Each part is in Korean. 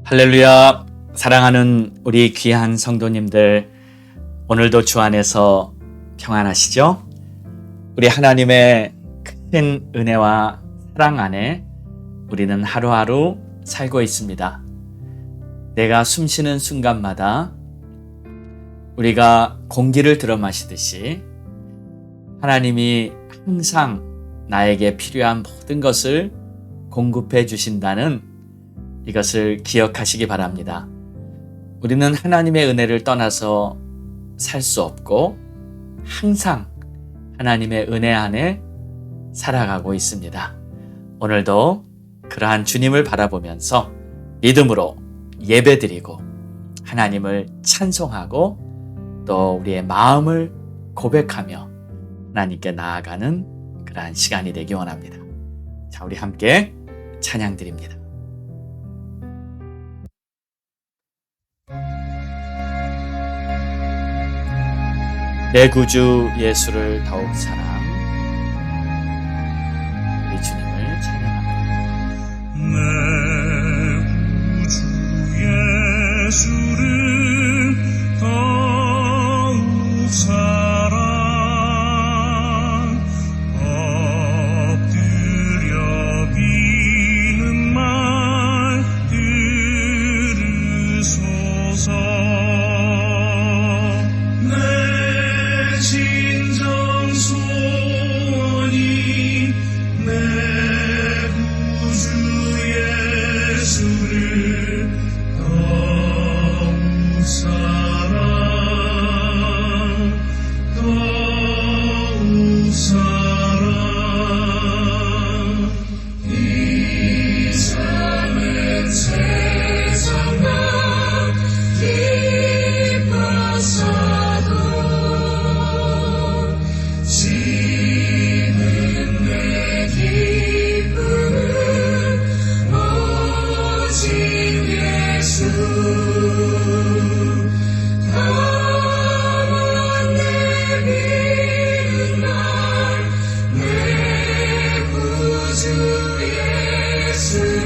할렐루야. 사랑하는 우리 귀한 성도님들, 오늘도 주 안에서 평안하시죠? 우리 하나님의 큰 은혜와 사랑 안에 우리는 하루하루 살고 있습니다. 내가 숨쉬는 순간마다 우리가 공기를 들어 마시듯이 하나님이 항상 나에게 필요한 모든 것을 공급해 주신다는 이것을 기억하시기 바랍니다. 우리는 하나님의 은혜를 떠나서 살 수 없고 항상 하나님의 은혜 안에 살아가고 있습니다. 오늘도 그러한 주님을 바라보면서 믿음으로 예배드리고 하나님을 찬송하고 또 우리의 마음을 고백하며 하나님께 나아가는 그러한 시간이 되기 원합니다. 자, 우리 함께 찬양 드립니다. 내 구주 예수를 더욱 사랑, 우리 주님을 찬양합니다. 내 구주 예수를 더욱 사랑, 엎드려 비는 말 들으소서. 진정 소원이 내 구주 예수를 더욱 사랑, 더욱 사랑. 이 삶은 세상과 기뻐서도 지는 내 기쁨은 오직 예수. 다만 내 믿는 날 내 구주 예수를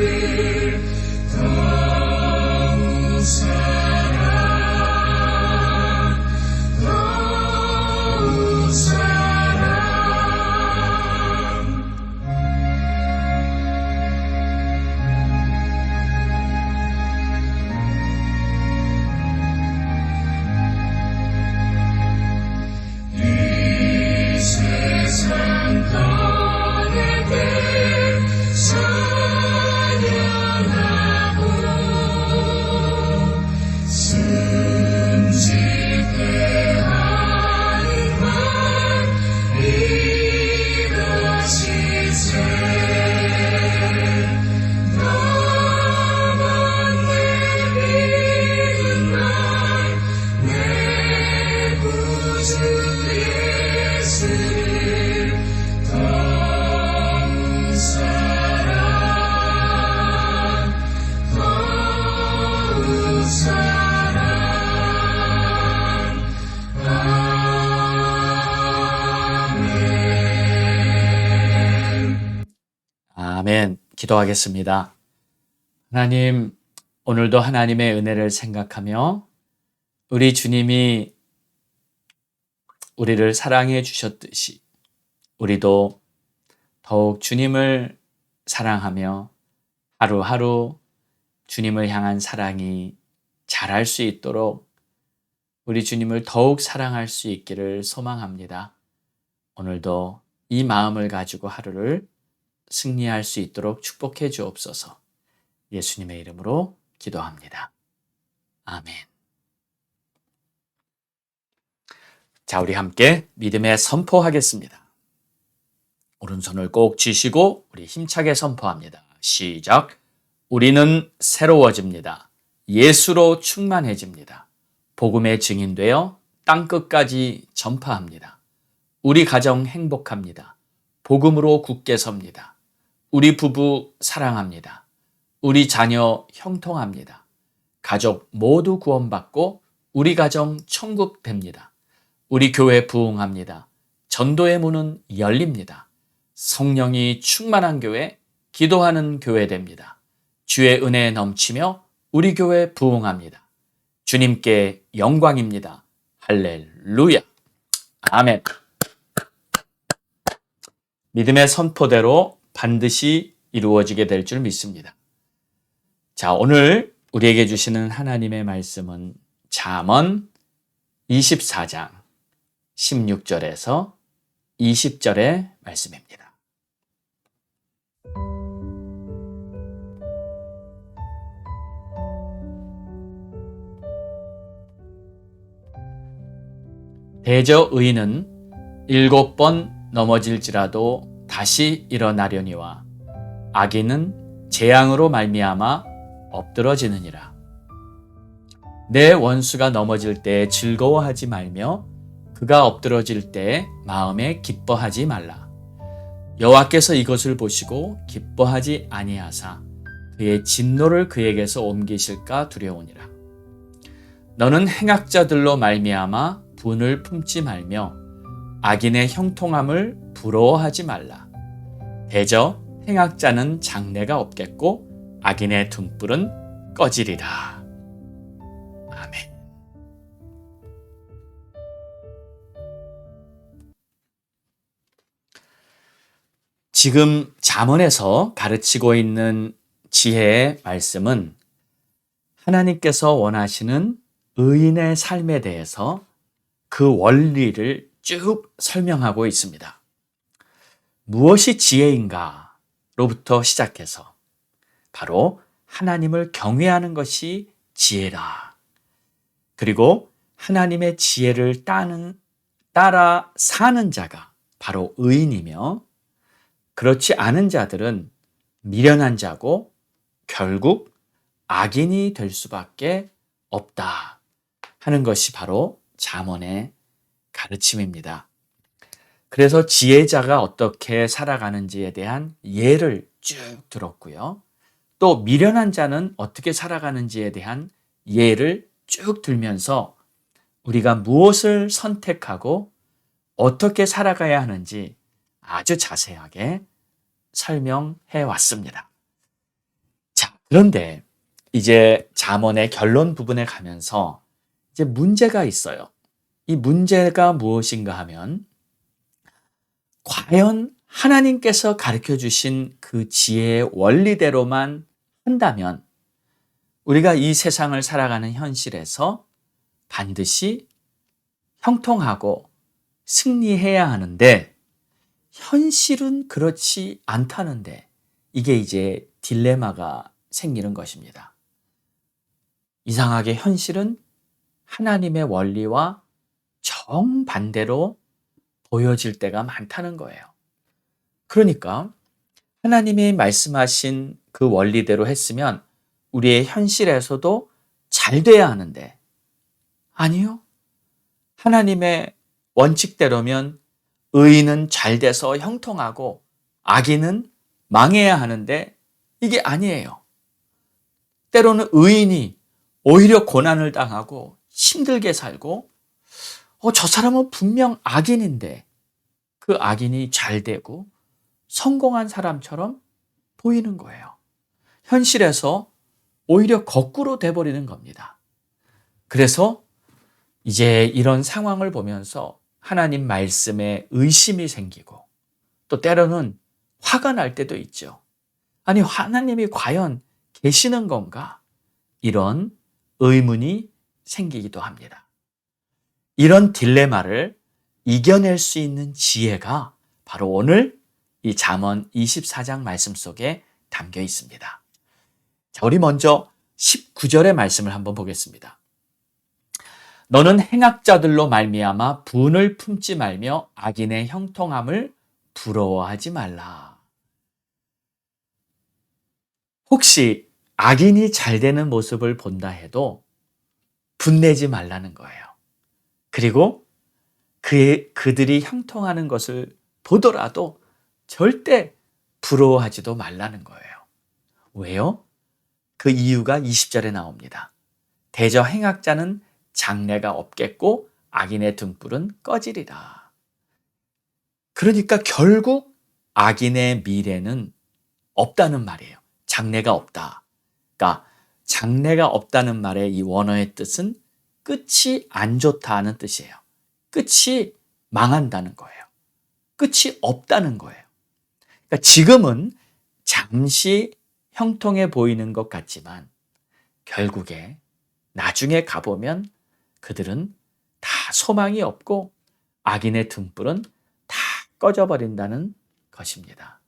더욱 사랑, 더욱 사랑. 이 세상 떠날 때 찬양하고 숨질 때 하는 말 이것일세. 나만 내 믿는 날 내 구주 예수를 더욱 사랑, 더욱 사랑. 아멘. 아멘. 기도하겠습니다. 하나님, 오늘도 하나님의 은혜를 생각하며 우리 주님이 우리를 사랑해 주셨듯이 우리도 더욱 주님을 사랑하며 하루하루 주님을 향한 사랑이 자랄 수 있도록 우리 주님을 더욱 사랑할 수 있기를 소망합니다. 오늘도 이 마음을 가지고 하루를 승리할 수 있도록 축복해 주옵소서. 예수님의 이름으로 기도합니다. 아멘. 자, 우리 함께 믿음의 선포하겠습니다. 오른손을 꼭 쥐시고 우리 힘차게 선포합니다. 시작. 우리는 새로워집니다. 예수로 충만해집니다. 복음의 증인되어 땅끝까지 전파합니다. 우리 가정 행복합니다. 복음으로 굳게 섭니다. 우리 부부 사랑합니다. 우리 자녀 형통합니다. 가족 모두 구원받고 우리 가정 천국 됩니다. 우리 교회 부흥합니다. 전도의 문은 열립니다. 성령이 충만한 교회, 기도하는 교회 됩니다. 주의 은혜에 넘치며 우리 교회 부흥합니다. 주님께 영광입니다. 할렐루야. 아멘. 믿음의 선포대로 반드시 이루어지게 될 줄 믿습니다. 자, 오늘 우리에게 주시는 하나님의 말씀은 잠언 24장 16절에서 20절의 말씀입니다. 대저 의인은 7번 넘어질지라도 다시 일어나려니와 악인은 재앙으로 말미암아 엎드러지느니라. 내 원수가 넘어질 때 즐거워하지 말며 그가 엎드러질 때 마음에 기뻐하지 말라. 여호와께서 이것을 보시고 기뻐하지 아니하사 그의 진노를 그에게서 옮기실까 두려우니라. 너는 행악자들로 말미암아 분을 품지 말며 악인의 형통함을 부러워하지 말라. 대저 행악자는 장래가 없겠고 악인의 등불은 꺼지리라. 아멘. 지금 잠언에서 가르치고 있는 지혜의 말씀은 하나님께서 원하시는 의인의 삶에 대해서 그 원리를 쭉 설명하고 있습니다. 무엇이 지혜인가로부터 시작해서 바로 하나님을 경외하는 것이 지혜라. 그리고 하나님의 지혜를 따라 사는 자가 바로 의인이며 그렇지 않은 자들은 미련한 자고 결국 악인이 될 수밖에 없다 하는 것이 바로 잠언의 가르침입니다. 그래서 지혜자가 어떻게 살아가는지에 대한 예를 쭉 들었고요. 또 미련한 자는 어떻게 살아가는지에 대한 예를 쭉 들면서 우리가 무엇을 선택하고 어떻게 살아가야 하는지 아주 자세하게 설명해 왔습니다. 자, 그런데 이제 잠언의 결론 부분에 가면서 이제 문제가 있어요. 이 문제가 무엇인가 하면 과연 하나님께서 가르쳐 주신 그 지혜의 원리대로만 한다면 우리가 이 세상을 살아가는 현실에서 반드시 형통하고 승리해야 하는데 현실은 그렇지 않다는데 이게 이제 딜레마가 생기는 것입니다. 이상하게 현실은 하나님의 원리와 정반대로 보여질 때가 많다는 거예요. 그러니까 하나님이 말씀하신 그 원리대로 했으면 우리의 현실에서도 잘 돼야 하는데 아니요. 하나님의 원칙대로면 의인은 잘 돼서 형통하고 악인은 망해야 하는데 이게 아니에요. 때로는 의인이 오히려 고난을 당하고 힘들게 살고 저 사람은 분명 악인인데 그 악인이 잘 되고 성공한 사람처럼 보이는 거예요. 현실에서 오히려 거꾸로 돼버리는 겁니다. 그래서 이제 이런 상황을 보면서 하나님 말씀에 의심이 생기고 또 때로는 화가 날 때도 있죠. 아니, 하나님이 과연 계시는 건가? 이런 의문이 생기기도 합니다. 이런 딜레마를 이겨낼 수 있는 지혜가 바로 오늘 이 잠언 24장 말씀 속에 담겨 있습니다. 자, 우리 먼저 19절의 말씀을 한번 보겠습니다. 너는 행악자들로 말미암아 분을 품지 말며 악인의 형통함을 부러워하지 말라. 혹시 악인이 잘 되는 모습을 본다 해도 분내지 말라는 거예요. 그리고 그들이 형통하는 것을 보더라도 절대 부러워하지도 말라는 거예요. 왜요? 그 이유가 20절에 나옵니다. 대저 행악자는 장래가 없겠고 악인의 등불은 꺼지리라. 그러니까 결국 악인의 미래는 없다는 말이에요. 장래가 없다. 그러니까 장래가 없다는 말의 이 원어의 뜻은 끝이 안 좋다는 뜻이에요. 끝이 망한다는 거예요. 끝이 없다는 거예요. 그러니까 지금은 잠시 형통해 보이는 것 같지만 결국에 나중에 가보면 그들은 다 소망이 없고 악인의 등불은 다 꺼져버린다는 것입니다.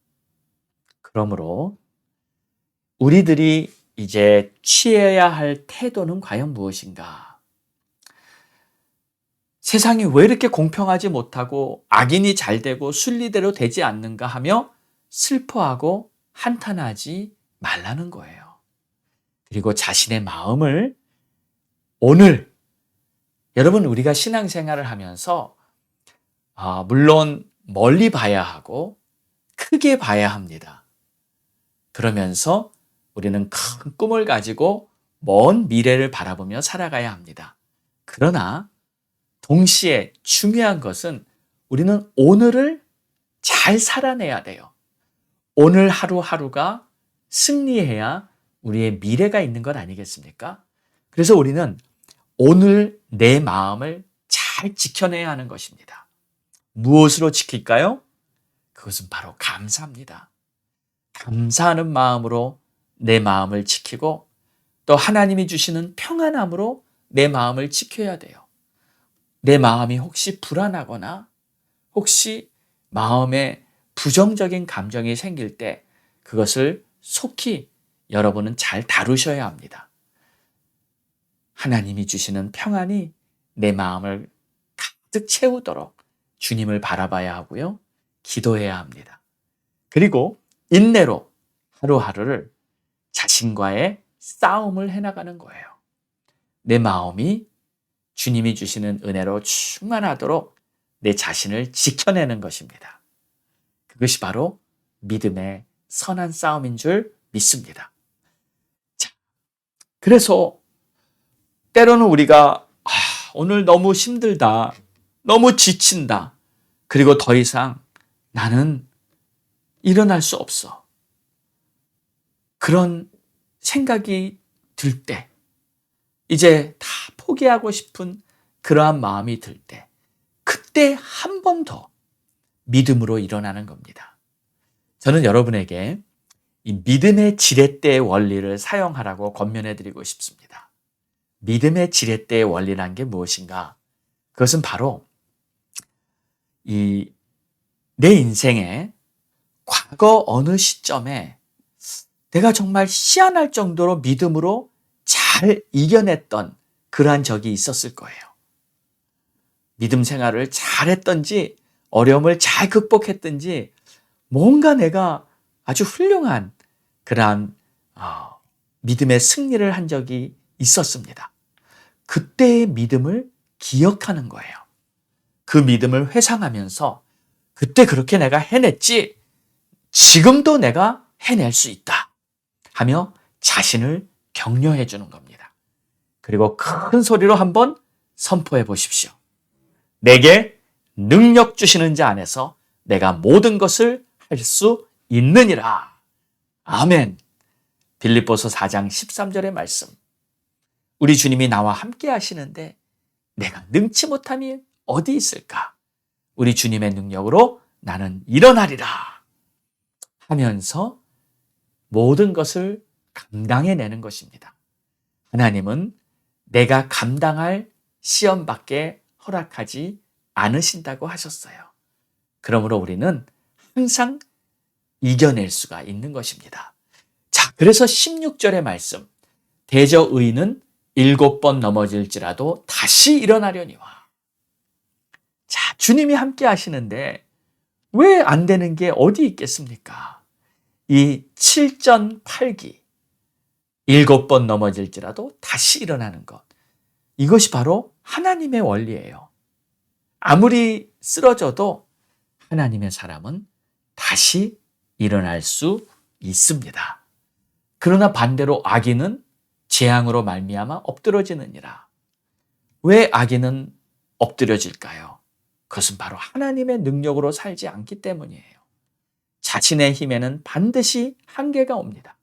그러므로 우리들이 이제 취해야 할 태도는 과연 무엇인가? 세상이 왜 이렇게 공평하지 못하고 악인이 잘 되고 순리대로 되지 않는가 하며 슬퍼하고 한탄하지 말라는 거예요. 그리고 자신의 마음을 오늘 여러분 우리가 신앙생활을 하면서 물론 멀리 봐야 하고 크게 봐야 합니다. 그러면서 우리는 큰 꿈을 가지고 먼 미래를 바라보며 살아가야 합니다. 그러나 동시에 중요한 것은 우리는 오늘을 잘 살아내야 돼요. 오늘 하루하루가 승리해야 우리의 미래가 있는 것 아니겠습니까? 그래서 우리는 오늘 내 마음을 잘 지켜내야 하는 것입니다. 무엇으로 지킬까요? 그것은 바로 감사입니다. 감사하는 마음으로 내 마음을 지키고 또 하나님이 주시는 평안함으로 내 마음을 지켜야 돼요. 내 마음이 혹시 불안하거나 혹시 마음에 부정적인 감정이 생길 때 그것을 속히 여러분은 잘 다루셔야 합니다. 하나님이 주시는 평안이 내 마음을 가득 채우도록 주님을 바라봐야 하고요. 기도해야 합니다. 그리고 인내로 하루하루를 자신과의 싸움을 해나가는 거예요. 내 마음이 주님이 주시는 은혜로 충만하도록 내 자신을 지켜내는 것입니다. 그것이 바로 믿음의 선한 싸움인 줄 믿습니다. 자, 그래서 때로는 우리가 오늘 너무 힘들다, 너무 지친다, 그리고 더 이상 나는 일어날 수 없어. 그런 생각이 들 때, 이제 다 포기하고 싶은 그러한 마음이 들 때, 그때 한 번 더 믿음으로 일어나는 겁니다. 저는 여러분에게 이 믿음의 지렛대의 원리를 사용하라고 권면해 드리고 싶습니다. 믿음의 지렛대의 원리란 게 무엇인가? 그것은 바로 내 인생의 과거 어느 시점에 내가 정말 희한할 정도로 믿음으로 잘 이겨냈던 그러한 적이 있었을 거예요. 믿음 생활을 잘했던지 어려움을 잘 극복했던지 뭔가 내가 아주 훌륭한 그러한 믿음의 승리를 한 적이 있었습니다. 그때의 믿음을 기억하는 거예요. 그 믿음을 회상하면서 그때 그렇게 내가 해냈지, 지금도 내가 해낼 수 있다 하며 자신을 격려해 주는 겁니다. 그리고 큰 소리로 한번 선포해 보십시오. 내게 능력 주시는 자 안에서 내가 모든 것을 할 수 있느니라. 아멘. 빌립보서 4장 13절의 말씀. 우리 주님이 나와 함께 하시는데 내가 능치 못함이 어디 있을까? 우리 주님의 능력으로 나는 일어나리라 하면서 모든 것을 감당해내는 것입니다. 하나님은 내가 감당할 시험밖에 허락하지 않으신다고 하셨어요. 그러므로 우리는 항상 이겨낼 수가 있는 것입니다. 자, 그래서 16절의 말씀. 대저 의인은 7번 넘어질지라도 다시 일어나려니와. 자, 주님이 함께 하시는데 왜 안 되는 게 어디 있겠습니까? 이 7전 8기 7번 넘어질지라도 다시 일어나는 것. 이것이 바로 하나님의 원리예요. 아무리 쓰러져도 하나님의 사람은 다시 일어날 수 있습니다. 그러나 반대로 악인은 재앙으로 말미암아 엎드러지느니라. 왜 악인은 엎드려질까요? 그것은 바로 하나님의 능력으로 살지 않기 때문이에요. 자신의 힘에는 반드시 한계가 옵니다.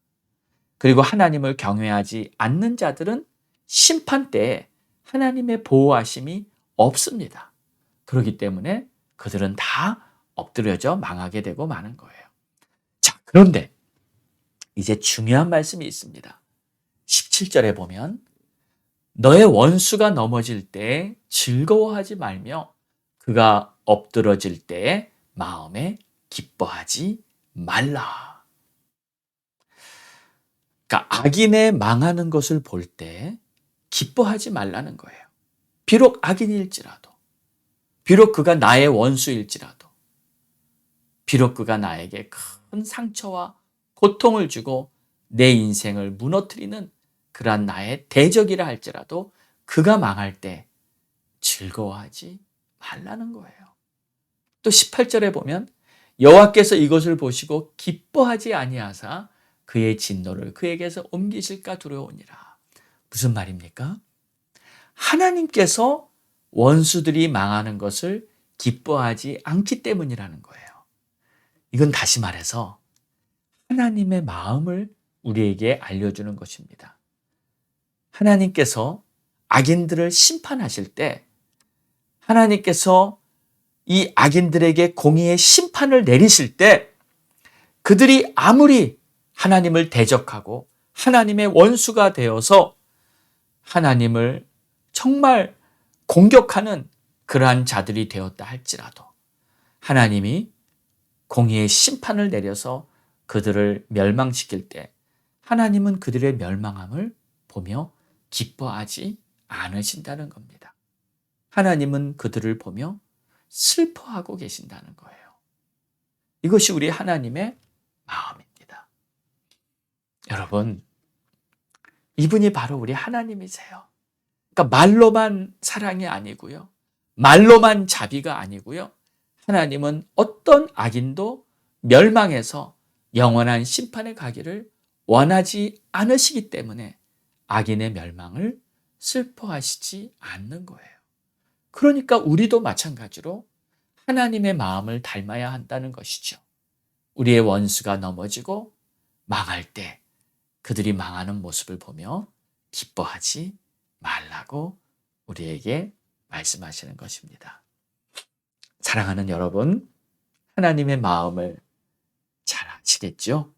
그리고 하나님을 경외하지 않는 자들은 심판 때에 하나님의 보호하심이 없습니다. 그렇기 때문에 그들은 다 엎드려져 망하게 되고 마는 거예요. 자, 그런데 이제 중요한 말씀이 있습니다. 17절에 보면 너의 원수가 넘어질 때 즐거워하지 말며 그가 엎드러질 때에 마음에 기뻐하지 말라. 그러니까 악인의 망하는 것을 볼 때 기뻐하지 말라는 거예요. 비록 악인일지라도, 비록 그가 나의 원수일지라도, 비록 그가 나에게 큰 상처와 고통을 주고 내 인생을 무너뜨리는 그러한 나의 대적이라 할지라도 그가 망할 때 즐거워하지 말라는 거예요. 또 18절에 보면 여호와께서 이것을 보시고 기뻐하지 아니하사 그의 진노를 그에게서 옮기실까 두려우니라. 무슨 말입니까? 하나님께서 원수들이 망하는 것을 기뻐하지 않기 때문이라는 거예요. 이건 다시 말해서 하나님의 마음을 우리에게 알려주는 것입니다. 하나님께서 악인들을 심판하실 때 하나님께서 이 악인들에게 공의의 심판을 내리실 때 그들이 아무리 하나님을 대적하고 하나님의 원수가 되어서 하나님을 정말 공격하는 그러한 자들이 되었다 할지라도 하나님이 공의의 심판을 내려서 그들을 멸망시킬 때 하나님은 그들의 멸망함을 보며 기뻐하지 않으신다는 겁니다. 하나님은 그들을 보며 슬퍼하고 계신다는 거예요. 이것이 우리 하나님의 마음입니다. 여러분, 이분이 바로 우리 하나님이세요. 그러니까 말로만 사랑이 아니고요. 말로만 자비가 아니고요. 하나님은 어떤 악인도 멸망해서 영원한 심판에 가기를 원하지 않으시기 때문에 악인의 멸망을 슬퍼하시지 않는 거예요. 그러니까 우리도 마찬가지로 하나님의 마음을 닮아야 한다는 것이죠. 우리의 원수가 넘어지고 망할 때 그들이 망하는 모습을 보며 기뻐하지 말라고 우리에게 말씀하시는 것입니다. 사랑하는 여러분, 하나님의 마음을 잘 아시겠죠?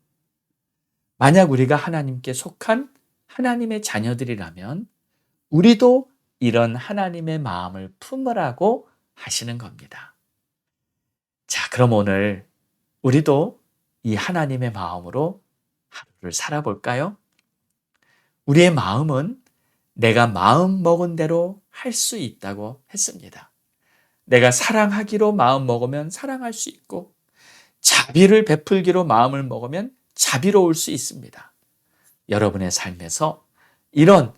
만약 우리가 하나님께 속한 하나님의 자녀들이라면 우리도 이런 하나님의 마음을 품으라고 하시는 겁니다. 자, 그럼 오늘 우리도 이 하나님의 마음으로 하루를 살아볼까요? 우리의 마음은 내가 마음 먹은 대로 할 수 있다고 했습니다. 내가 사랑하기로 마음 먹으면 사랑할 수 있고 자비를 베풀기로 마음을 먹으면 자비로울 수 있습니다. 여러분의 삶에서 이런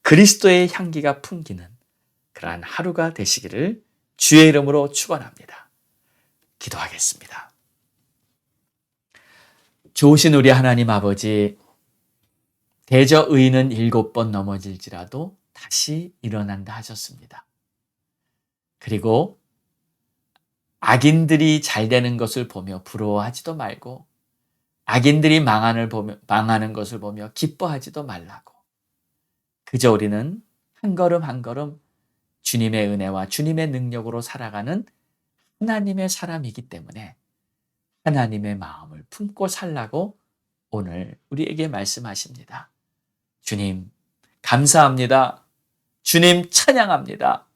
그리스도의 향기가 풍기는 그러한 하루가 되시기를 주의 이름으로 축원합니다. 기도하겠습니다. 좋으신 우리 하나님 아버지, 대저 의인은 7번 넘어질지라도 다시 일어난다 하셨습니다. 그리고 악인들이 잘 되는 것을 보며 부러워하지도 말고 악인들이 망하는 것을 보며 기뻐하지도 말라고. 그저 우리는 한 걸음 한 걸음 주님의 은혜와 주님의 능력으로 살아가는 하나님의 사람이기 때문에 하나님의 마음을 품고 살라고 오늘 우리에게 말씀하십니다. 주님, 감사합니다. 주님, 찬양합니다.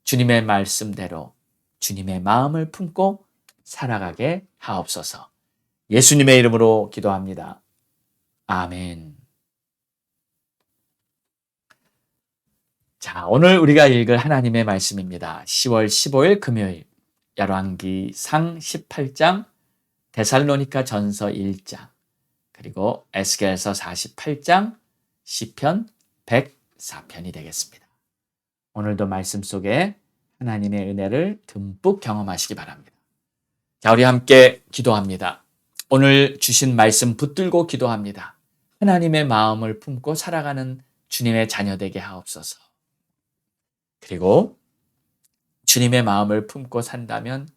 주님의 말씀대로 주님의 마음을 품고 살아가게 하옵소서. 예수님의 이름으로 기도합니다. 아멘. 자, 오늘 우리가 읽을 하나님의 말씀입니다. 10월 15일 금요일, 열왕기상 18장, 데살로니가 전서 1장, 그리고 에스겔서 48장, 시편 104편이 되겠습니다. 오늘도 말씀 속에 하나님의 은혜를 듬뿍 경험하시기 바랍니다. 자, 우리 함께 기도합니다. 오늘 주신 말씀 붙들고 기도합니다. 하나님의 마음을 품고 살아가는 주님의 자녀 되게 하옵소서. 그리고 주님의 마음을 품고 산다면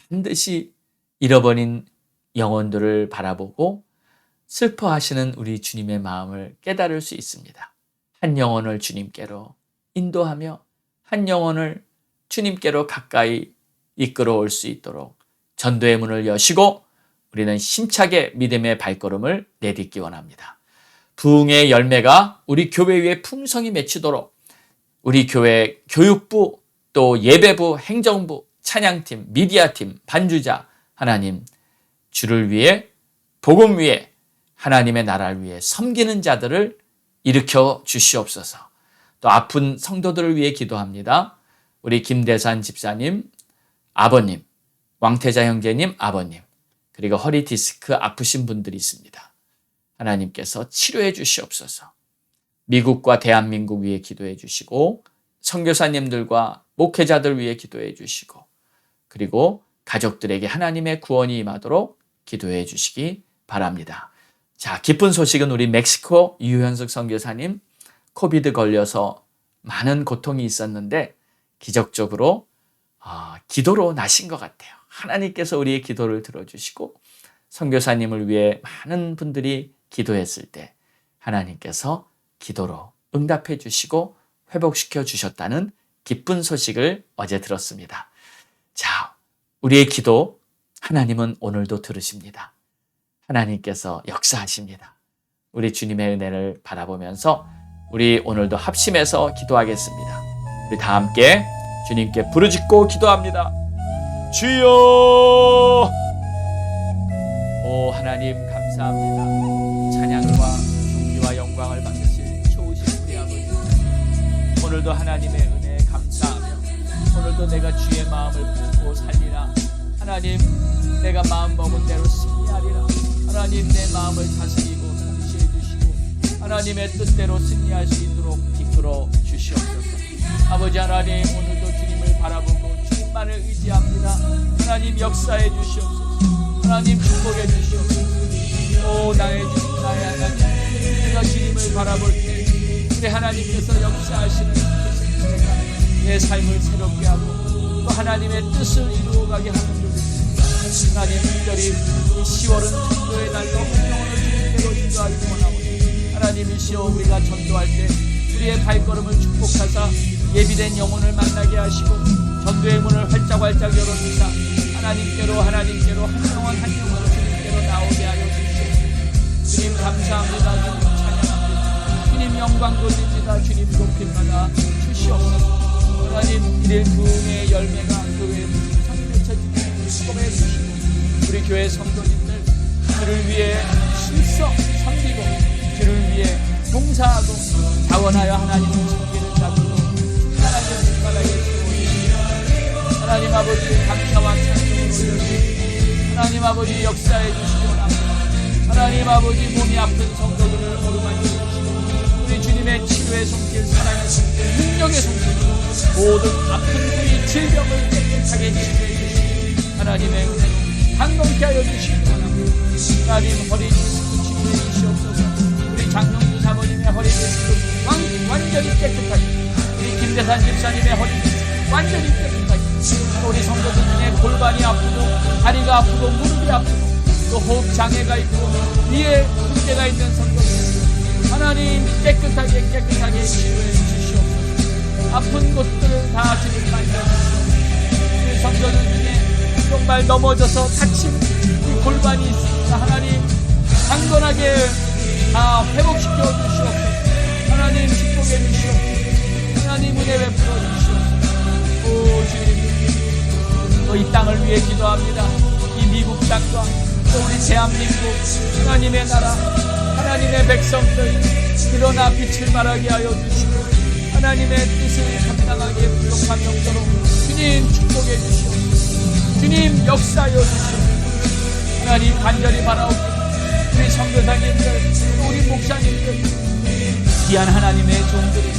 반드시 잃어버린 영혼들을 바라보고 슬퍼하시는 우리 주님의 마음을 깨달을 수 있습니다. 한 영혼을 주님께로 인도하며 한 영혼을 주님께로 가까이 이끌어올 수 있도록 전도의 문을 여시고 우리는 힘차게 믿음의 발걸음을 내딛기 원합니다. 부흥의 열매가 우리 교회 위에 풍성히 맺히도록 우리 교회 교육부, 또 예배부, 행정부, 찬양팀, 미디어팀, 반주자, 하나님 주를 위해, 복음 위해, 하나님의 나라를 위해 섬기는 자들을 일으켜 주시옵소서. 또 아픈 성도들을 위해 기도합니다. 우리 김대산 집사님, 아버님, 왕태자 형제님, 아버님, 그리고 허리 디스크 아프신 분들이 있습니다. 하나님께서 치료해 주시옵소서. 미국과 대한민국 위해 기도해 주시고, 선교사님들과 목회자들 위해 기도해 주시고, 그리고 가족들에게 하나님의 구원이 임하도록 기도해 주시기 바랍니다. 자, 기쁜 소식은 우리 멕시코 유현숙 선교사님 코비드 걸려서 많은 고통이 있었는데 기적적으로 기도로 나신 것 같아요. 하나님께서 우리의 기도를 들어주시고 선교사님을 위해 많은 분들이 기도했을 때 하나님께서 기도로 응답해 주시고 회복시켜 주셨다는 기쁜 소식을 어제 들었습니다. 자, 우리의 기도 하나님은 오늘도 들으십니다. 하나님께서 역사하십니다. 우리 주님의 은혜를 바라보면서 우리 오늘도 합심해서 기도하겠습니다. 우리 다 함께 주님께 부르짖고 기도합니다. 주여! 오 하나님 감사합니다. 찬양과 존귀와 영광을 받으실 좋으신 우리 아버지, 오늘도 하나님의 은혜에 감사하며 오늘도 내가 주의 마음을 품고 살리라. 하나님, 내가 마음먹은 대로 승리하리라. 하나님, 내 마음을 다스리고 통치해 주시고 하나님의 뜻대로 승리할 수 있도록 이끌어 주시옵소서. 아버지 하나님, 오늘도 주님을 바라보고 주님만을 의지합니다. 하나님, 역사해 주시옵소서. 하나님, 축복해 주시옵소서. 오 나의 주님, 나의 하나님, 내가 주님을 바라볼 때 우리 하나님께서 역사하시는 내 삶을 새롭게 하고 또 하나님의 뜻을 이루어가게 하는 줄 믿습니다. 하나님, 특별히 이 10월은 전도의 날로 한 영혼을 주님께로 인도하기 원하오니 하나님이시여, 우리가 전도할 때 우리의 발걸음을 축복하사 예비된 영혼을 만나게 하시고 전도의 문을 활짝활짝 열어주사 하나님께로 한 영혼 주님께로 나오게 하여 주시옵소서. 주님 감사합니다. 주님 찬양합니다. 주님 영광 돌립니다. 주님 높임받아 주시옵소서. 하나님, 이를 부흥의 열매가 교회에 풍성히 맺혀지기를 축복해 주시고 우리 교회 성도님들 주를 위해 힘써 섬기고 주를 위해 봉사하고 자원하여 하나님을 섬기는 자들로 충만하게 충만하게 세워주시옵소서. 하나님 아버지, 감사와 찬송을 올려주시고 하나님 아버지, 역사해 주시기 원합니다. 하나님 아버지, 몸이 아픈 성도들을 어루만져 주시고 우리 주님의 치료의 손길, 사랑의 손길, 능력의 손길, 모든 아픈 부위 질병을 깨끗하게 치료해 주시고 하나님의 은혜로 강건케 하여 주시기 바랍니다. 하나님, 허리 디스크 치료해 주시옵소서. 우리 장영주 사모님의 허리 디스크 완전히 깨끗하게, 우리 김대산 집사님의 허리 디스크 완전히 깨끗하게, 우리 성도들 중에 골반이 아프고 다리가 아프고 무릎이 아프고 또 호흡 장애가 있고 위에 문제가 있는 성도들 하나님 깨끗하게 치료해 주시옵소서. 아픈 곳들을 다 주님 만져주시옵소서. 우리 성도들 중에 정말 넘어져서 다친 이 골반이 있습니다. 하나님, 강건하게 다 회복시켜 주시옵소서. 하나님, 축복해 주시옵소서. 하나님, 은혜 베풀어 주시옵소서. 오 주님, 또 이 땅을 위해 기도합니다. 이 미국 땅과 또 우리 대한민국, 하나님의 나라, 하나님의 백성들 일어나 빛을 발하게 하여 주시고 하나님의 뜻을 감당하기에 부족함이 없도록 주님 축복해 주시옵소서. 주님 역사하여 주시옵소서. 하나님, 간절히 바라옵니다. 우리 선교사님들, 우리 목사님들, 귀한 하나님의 종들이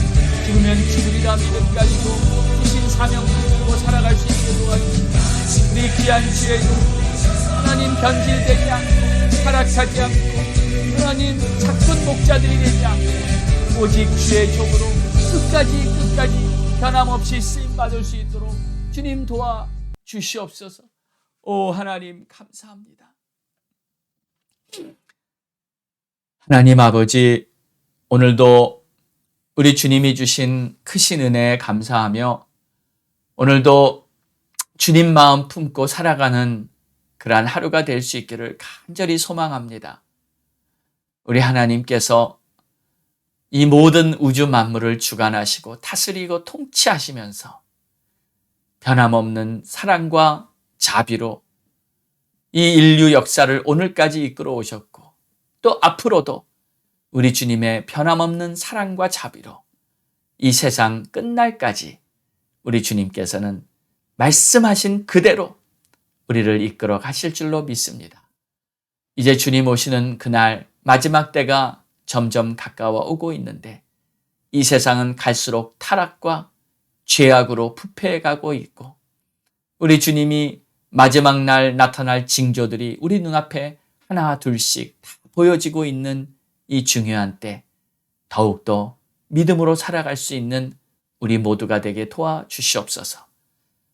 죽으면 죽으리라 믿음 가지고 주신 사명을 이루고 살아갈 수 있게 도와주시고 우리 귀한 주의 종들이 하나님 변질되지 않고 타락하지 않고 하나님 착한 목자들이 되지 않고 오직 주의 종으로 끝까지 변함없이 쓰임받을 수 있도록 주님 도와 주시옵소서. 오 하나님 감사합니다. 하나님 아버지, 오늘도 우리 주님이 주신 크신 은혜에 감사하며 오늘도 주님 마음 품고 살아가는 그러한 하루가 될 수 있기를 간절히 소망합니다. 우리 하나님께서 이 모든 우주 만물을 주관하시고 다스리고 통치하시면서 변함없는 사랑과 자비로 이 인류 역사를 오늘까지 이끌어 오셨고 또 앞으로도 우리 주님의 변함없는 사랑과 자비로 이 세상 끝날까지 우리 주님께서는 말씀하신 그대로 우리를 이끌어 가실 줄로 믿습니다. 이제 주님 오시는 그날 마지막 때가 점점 가까워 오고 있는데 이 세상은 갈수록 타락과 죄악으로 부패해 가고 있고 우리 주님이 마지막 날 나타날 징조들이 우리 눈앞에 하나 둘씩 다 보여지고 있는 이 중요한 때 더욱더 믿음으로 살아갈 수 있는 우리 모두가 되게 도와주시옵소서.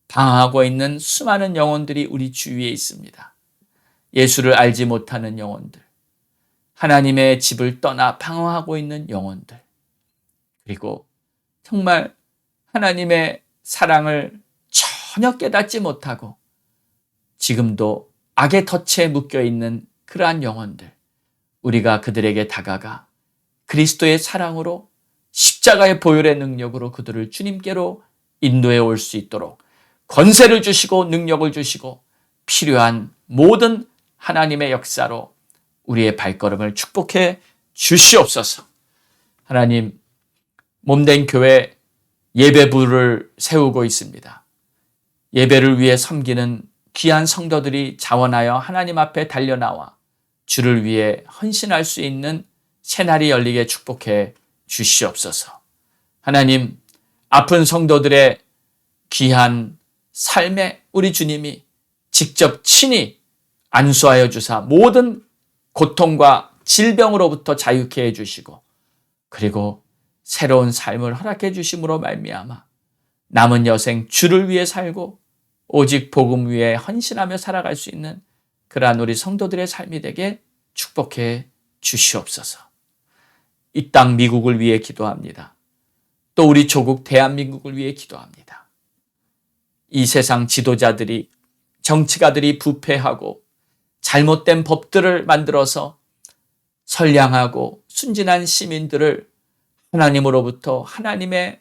방황하고 있는 수많은 영혼들이 우리 주위에 있습니다. 예수를 알지 못하는 영혼들, 하나님의 집을 떠나 방황하고 있는 영혼들, 그리고 정말 하나님의 사랑을 전혀 깨닫지 못하고 지금도 악의 덫에 묶여 있는 그러한 영혼들, 우리가 그들에게 다가가 그리스도의 사랑으로 십자가의 보혈의 능력으로 그들을 주님께로 인도해 올 수 있도록 권세를 주시고 능력을 주시고 필요한 모든 하나님의 역사로 우리의 발걸음을 축복해 주시옵소서. 하나님, 몸된 교회 예배부를 세우고 있습니다. 예배를 위해 섬기는 귀한 성도들이 자원하여 하나님 앞에 달려나와 주를 위해 헌신할 수 있는 새날이 열리게 축복해 주시옵소서. 하나님, 아픈 성도들의 귀한 삶에 우리 주님이 직접 친히 안수하여 주사 모든 고통과 질병으로부터 자유케 해주시고 그리고 새로운 삶을 허락해 주심으로 말미암아 남은 여생 주를 위해 살고 오직 복음 위에 헌신하며 살아갈 수 있는 그러한 우리 성도들의 삶이 되게 축복해 주시옵소서. 이 땅 미국을 위해 기도합니다. 또 우리 조국 대한민국을 위해 기도합니다. 이 세상 지도자들이, 정치가들이 부패하고 잘못된 법들을 만들어서 선량하고 순진한 시민들을 하나님으로부터 하나님의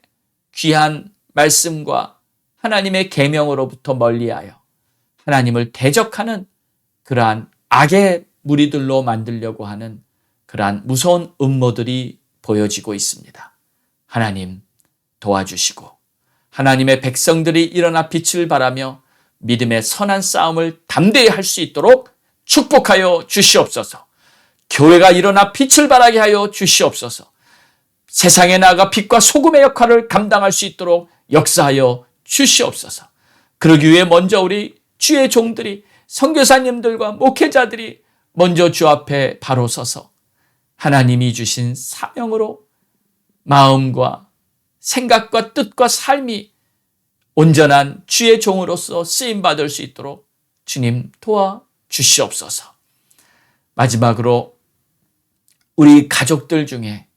귀한 말씀과 하나님의 계명으로부터 멀리하여 하나님을 대적하는 그러한 악의 무리들로 만들려고 하는 그러한 무서운 음모들이 보여지고 있습니다. 하나님 도와주시고 하나님의 백성들이 일어나 빛을 발하며 믿음의 선한 싸움을 담대히 할 수 있도록 축복하여 주시옵소서. 교회가 일어나 빛을 발하게 하여 주시옵소서. 세상에 나아가 빛과 소금의 역할을 감당할 수 있도록 역사하여 주시옵소서. 그러기 위해 먼저 우리 주의 종들이, 선교사님들과 목회자들이 먼저 주 앞에 바로 서서 하나님이 주신 사명으로 마음과 생각과 뜻과 삶이 온전한 주의 종으로서 쓰임받을 수 있도록 주님 도와주시옵소서. 마지막으로 우리 가족들 중에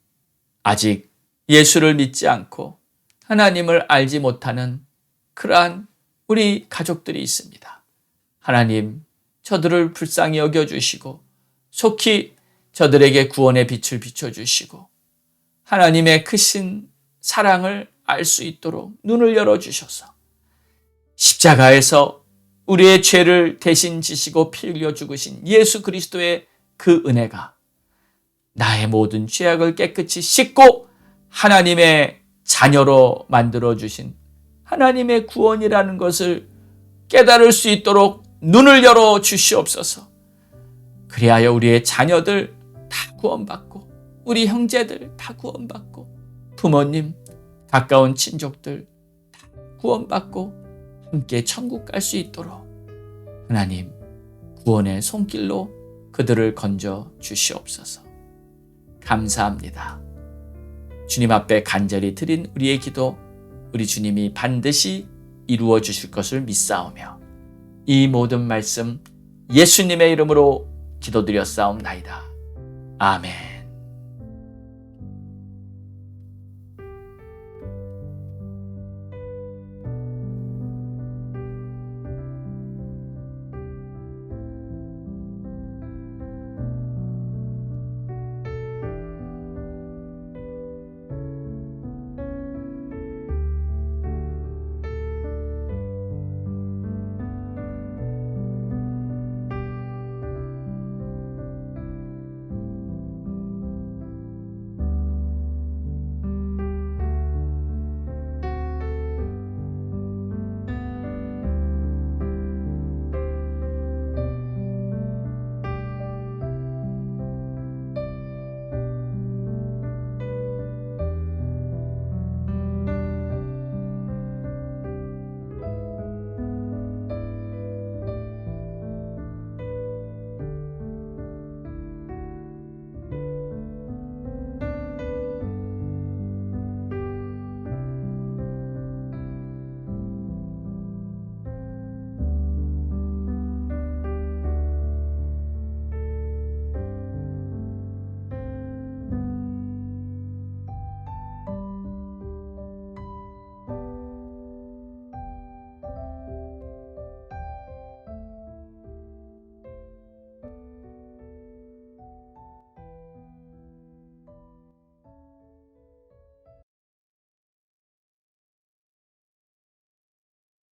아직 예수를 믿지 않고 하나님을 알지 못하는 그러한 우리 가족들이 있습니다. 하나님, 저들을 불쌍히 여겨주시고 속히 저들에게 구원의 빛을 비춰주시고 하나님의 크신 사랑을 알 수 있도록 눈을 열어주셔서 십자가에서 우리의 죄를 대신 지시고 피 흘려 죽으신 예수 그리스도의 그 은혜가 나의 모든 죄악을 깨끗이 씻고 하나님의 자녀로 만들어주신 하나님의 구원이라는 것을 깨달을 수 있도록 눈을 열어 주시옵소서. 그리하여 우리의 자녀들 다 구원받고 우리 형제들 다 구원받고 부모님, 가까운 친족들 다 구원받고 함께 천국 갈 수 있도록 하나님 구원의 손길로 그들을 건져 주시옵소서. 감사합니다. 주님 앞에 간절히 드린 우리의 기도 우리 주님이 반드시 이루어 주실 것을 믿사오며 이 모든 말씀 예수님의 이름으로 기도드렸사옵나이다. 아멘.